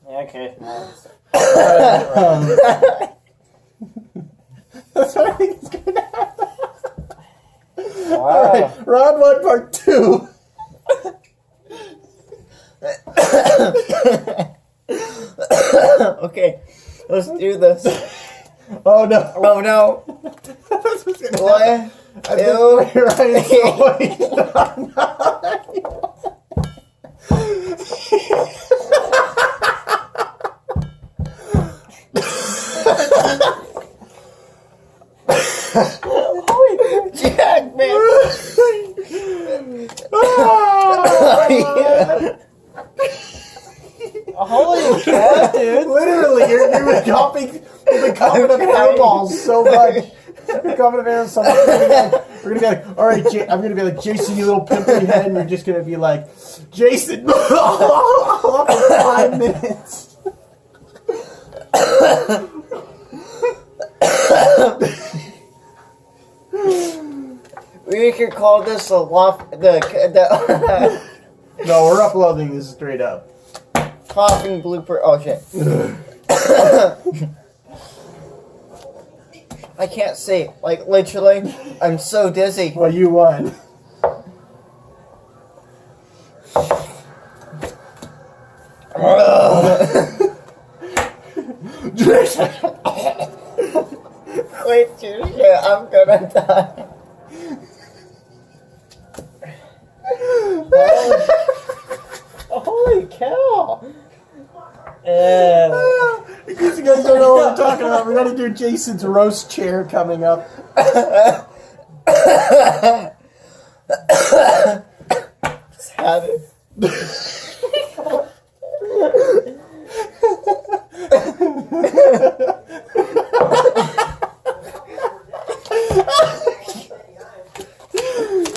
Yeah, okay. That's what I think is going to happen. Wow. Alright, round 1, part 2. Okay, let's do this. Oh no. Oh no. That's what's going to What? happen. I think Ryan's going Jack, man. Holy cow, dude. Literally, you've been coughing up hairballs so much. You're coughing up hair so much. We're gonna be like, all right, I'm gonna be like, Jason, you little pimply head, and you're just gonna be like, Jason, for 5 minutes. We could call this a loft. The No, we're uploading this straight up. coughing blooper. Oh shit. I can't see. Like literally, I'm so dizzy. Well, you won. Wait, shit, I'm gonna die. Holy cow. In case you guys don't know what we're talking about, we're gonna do Jason's roast chair coming up. Just have it.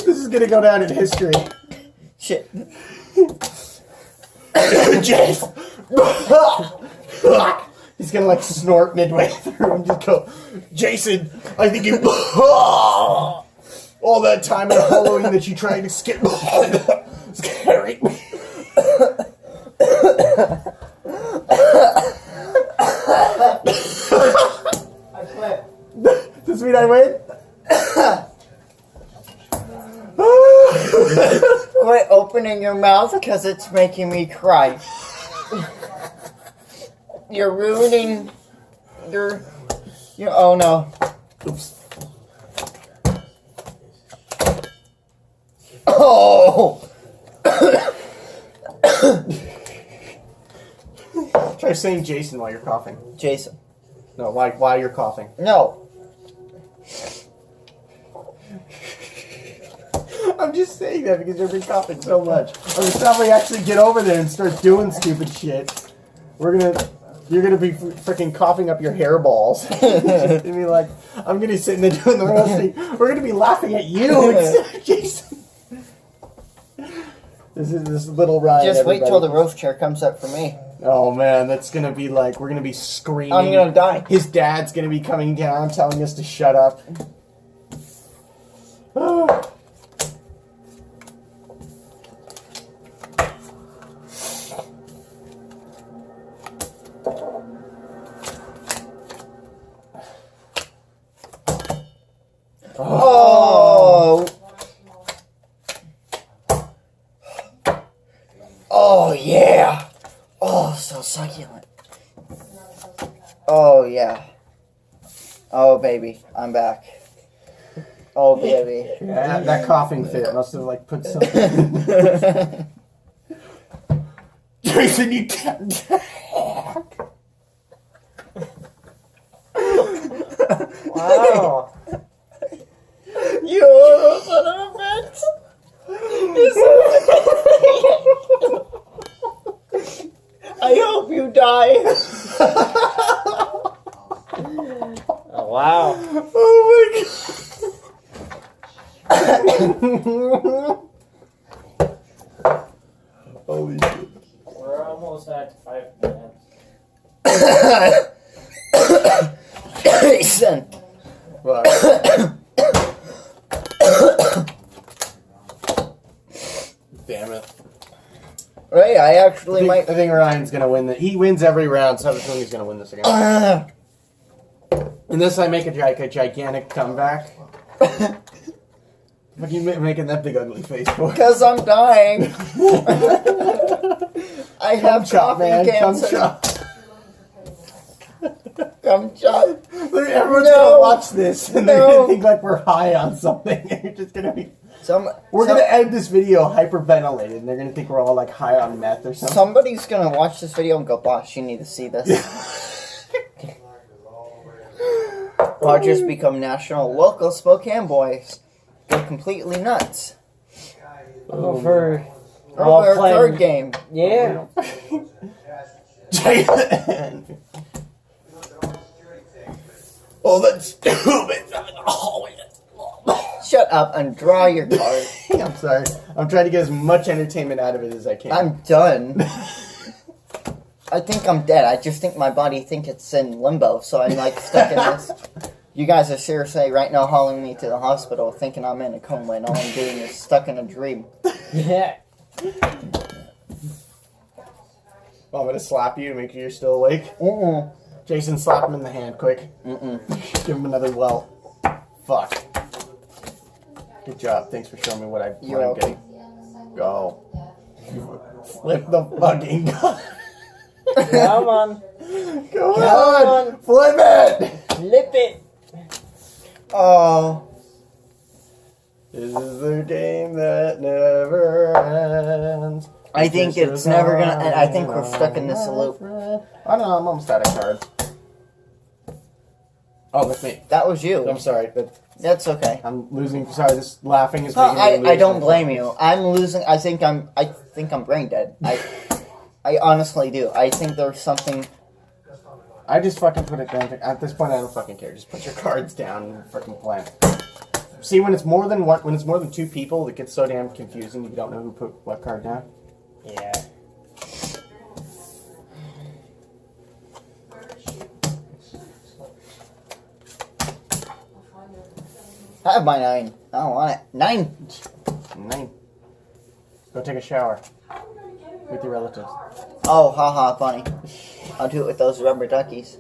This is gonna go down in history. Shit. Jason! He's gonna like snort midway through and just go, Jason, I think you all that time in Halloween that you tried to skip scaring me. I quit. Does this mean I win? Quit opening your mouth because it's making me cry. You're ruining your. Oh no. Oops. Oh! Try saying Jason while you're coughing. Jason. No, while you're coughing. No. I'm just saying that because you've been coughing so much. By the time we actually get over there and start doing stupid shit, you're gonna be freaking coughing up your hairballs. And be like, I'm gonna be sitting there doing the roasting. We're gonna be laughing at you instead of Jason. This little Ryan. Just wait till the everybody. roast chair comes up for me. Oh man, that's gonna be like, we're gonna be screaming. I'm gonna die. His dad's gonna be coming down telling us to shut up. Oh. Oh yeah. Oh, so succulent. Oh yeah. Oh baby, I'm back. Oh baby. Yeah, that coughing fit must have like put something. Jason, you can't. Wow. You son of a bitch. I hope you die. Oh, wow. Oh my god. Holy shit. We're almost at 5 minutes. Jason. Fuck. Damn it. Right, I actually might. I think Ryan's gonna win. He wins every round, so I have a feeling he's gonna win this again. Unless I make a gigantic comeback. What are you making that big ugly face for? Because I'm dying. I have chop, man. cancer. Come chop. Come chop. Everyone's gonna watch this and they're gonna think like we're high on something. And you're just gonna be. We're gonna edit this video hyperventilated, and they're gonna think we're all like high on meth or something. Somebody's gonna watch this video and go, "Boss, you need to see this." Or just become national, local Spokane boys. Go completely nuts. Over our third game. Yeah. Oh, that's stupid. Shut up and draw your card. I'm sorry. I'm trying to get as much entertainment out of it as I can. I'm done. I think I'm dead. I just think my body think it's in limbo, so I'm like stuck in this. You guys are seriously right now hauling me to the hospital thinking I'm in a coma and all I'm doing is stuck in a dream. Yeah. Well, I'm gonna slap you to make sure you're still awake. Jason, slap him in the hand, quick. Give him another welt. Fuck. Good job. Thanks for showing me what I'm getting. Go. Flip the fucking gun. Come on. Come on. Flip it. Flip it. Oh. This is the game that never ends. I think it's never gonna end. I think we're stuck in this loop. Oh no, I'm almost out of cards. Oh, that's me. That was you. I'm sorry, but That's okay. I'm losing. Sorry, this laughing is No, making me lose. I don't blame you. I'm losing. I think I'm brain dead. I honestly do. I think there's something. I just fucking put it down. At this point, I don't fucking care. Just put your cards down and fucking play. See, when it's more than one, when it's more than two people, it gets so damn confusing. You don't know who put what card down. Yeah. I have my 9. I don't want it. 9. 9. Go take a shower with your relatives. Oh, haha, funny. I'll do it with those rubber duckies.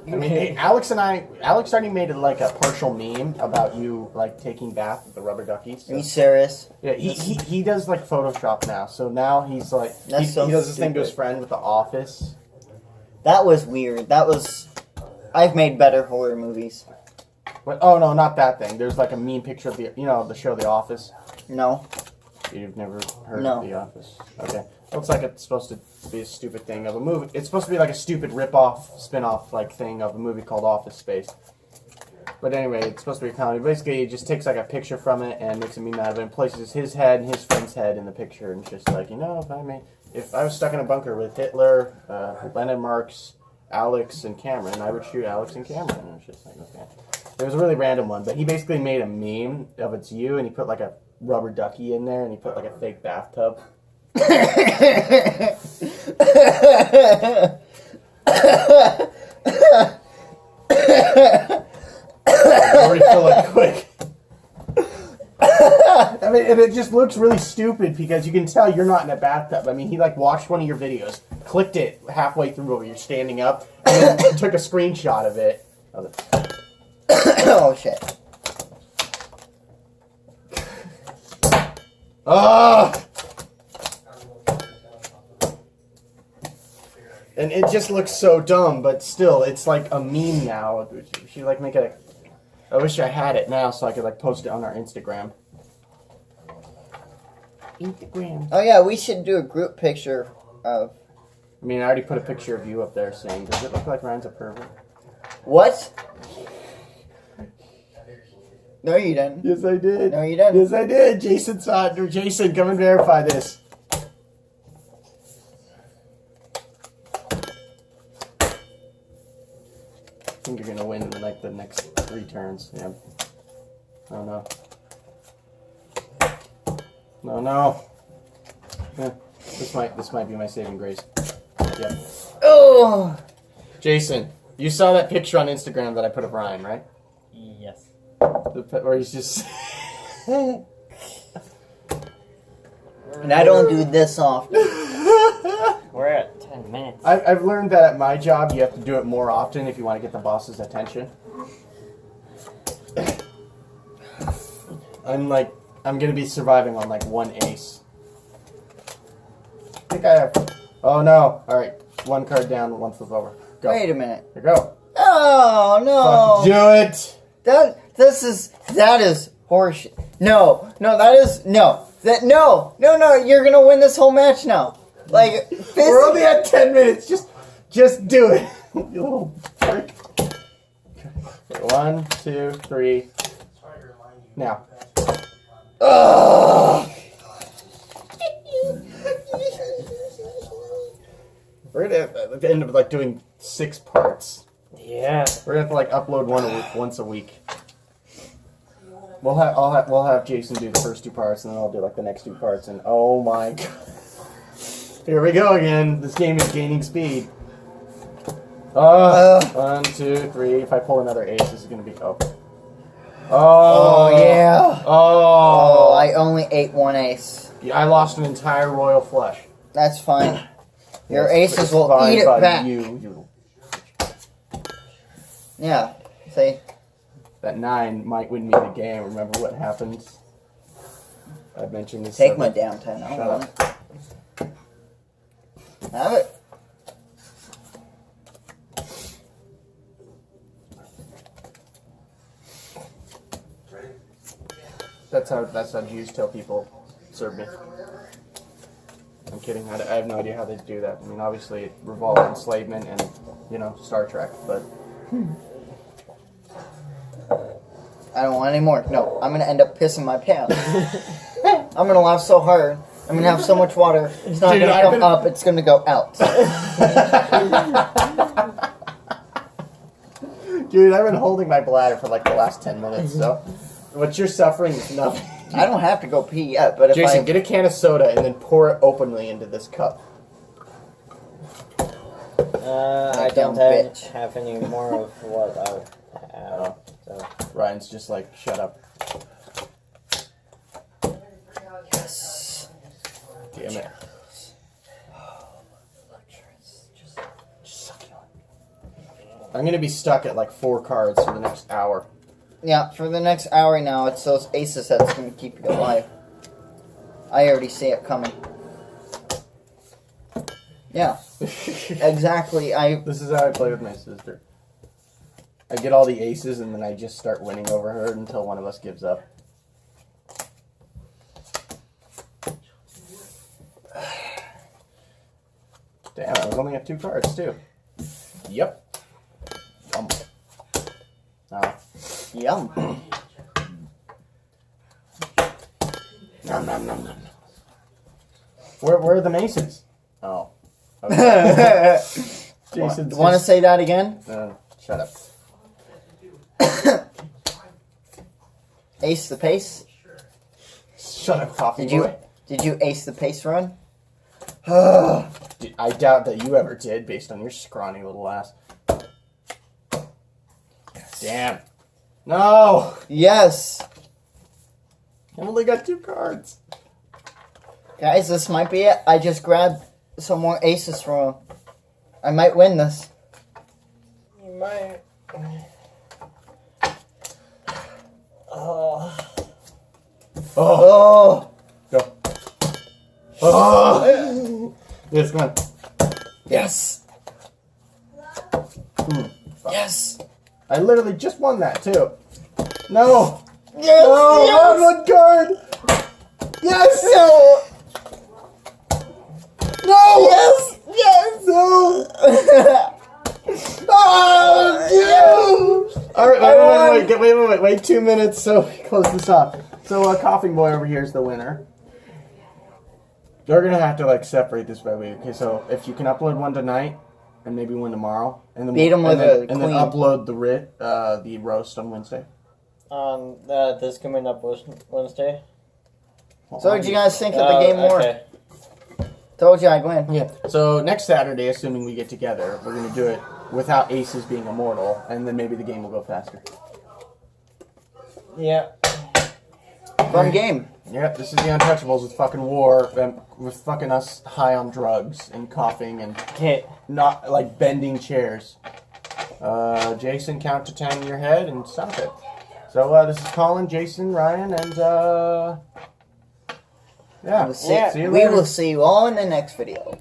I mean, hey, Alex already made it like a partial meme about you like taking bath with the rubber duckies. So. Are you serious? Yeah, he does like Photoshop now. So now he's like he does this thing to his friend with The Office. That was weird. That was. I've made better horror movies. But, oh no, not that thing. There's like a mean picture of the show The Office. No. You've never heard of The Office? Okay. Looks like it's supposed to be a stupid thing of a movie. It's supposed to be like a stupid rip-off, spin-off like thing of a movie called Office Space. But anyway, it's supposed to be a comedy. Basically, it just takes like a picture from it and makes a meme out of it and places his head and his friend's head in the picture and it's just like, if I was stuck in a bunker with Hitler, Lenin Marx, Alex, and Cameron, I would shoot Alex and Cameron. And it's just like, okay. It was a really random one, but he basically made a meme of it's you and he put like a rubber ducky in there and he put like a fake bathtub. Refill it quick. I mean, and it just looks really stupid because you can tell you're not in a bathtub. I mean, he like watched one of your videos, clicked it halfway through while you're standing up, and then took a screenshot of it. Oh shit. Ah! And it just looks so dumb, but still, it's like a meme now. We should like make it. I wish I had it now so I could like post it on our Instagram. Instagram. Oh yeah, we should do a group picture of. I mean, I already put a picture of you up there saying, does it look like Ryan's a pervert? What? No, you didn't. Yes, I did. No, you didn't. Yes, I did. Jason saw it. Jason, come and verify this. I think you're gonna win in like the next 3 turns. Yeah. Oh no. No. Yeah. This might be my saving grace. Yeah. Oh. Jason, you saw that picture on Instagram that I put of Ryan, right? Yes. Where he's just. And I don't do this often. We're at 10 minutes. I've learned that at my job, you have to do it more often if you want to get the boss's attention. I'm gonna be surviving on like one ace. I think I have. Oh no! All right, one card down, one flip over. Go. Wait a minute. Here, go. Oh no! Fuck, do it. That is horseshit. No, you're gonna win this whole match now. Like, we're only at 10 minutes. Just do it, you little prick. Okay, 1, 2, 3. Now. Ugh. We're gonna at the end of like doing 6 parts. Yeah. We're gonna have to like upload once a week. We'll have Jason do the first 2 parts, and then I'll do like the next 2 parts. And oh my god, here we go again. This game is gaining speed. 1, 2, 3. If I pull another ace, this is gonna be Oh yeah. Oh, I only ate 1 ace. Yeah, I lost an entire royal flush. That's fine. Your Yes, aces it's will fine eat it by back. You. Yeah. See? That 9 might win me the game. Remember what happens? I've mentioned this. Take my damn 10. Shut up. Have it. That's how Jews tell people serve me. I'm kidding. I have no idea how they do that. I mean, obviously it revolves enslavement and Star Trek, but I don't want any more. No, I'm gonna end up pissing my pants. I'm gonna laugh so hard. I'm gonna have so much water. It's not gonna come up. It's gonna go out. Dude, I've been holding my bladder for like the last 10 minutes. So what you're suffering is nothing. I don't have to go pee yet, but if Jason, get a can of soda and then pour it openly into this cup. I dumb don't bitch. have any more of what I have. So. Ryan's just like, shut up. Yes. Damn it. Just suck it on. I'm gonna be stuck at like 4 cards for the next hour. Yeah, for the next hour now, it's those aces that's gonna keep you alive. I already see it coming. Yeah. Exactly. This is how I play with my sister. I get all the aces and then I just start winning over her until one of us gives up. Damn, I was only at 2 cards too. Yep. Yum. Yum. Nom, nom, nom, nom. Where are the maces? Oh. Okay. Jason's Want to say that again? shut up. Ace the pace? Shut up, coffee Did boy. you ace the pace run? I doubt that you ever did, based on your scrawny little ass. Damn. No! Yes. I only got 2 cards. Guys, this might be it. I just grabbed some more aces from him. I might win this. You might. Oh. Oh! Go. Oh! Yes, come on. Yes. Yes. I literally just won that, too. No! Yes. No! Yes. One card! Yes! No. No! Yes. Yes. No! Oh, you! Alright, wait 2 minutes so we close this off. So, Coughing Boy over here is the winner. They're gonna have to, like, separate this by week. Okay, so if you can upload one tonight, and maybe one tomorrow, and then Beat 'em with a and then queen. upload the roast on Wednesday. This coming up Wednesday. So what did you guys think of the game more? Okay. Told you I'd win. Yeah. So next Saturday, assuming we get together, we're gonna do it without aces being immortal, and then maybe the game will go faster. Yeah. Fun game. Yep, this is the Untouchables with fucking war, with fucking us high on drugs and coughing and Okay. not like bending chairs. Jason, count to 10 in your head and stop it. So this is Colin, Jason, Ryan, and yeah. We'll see, See you we later. will see you all in the next video.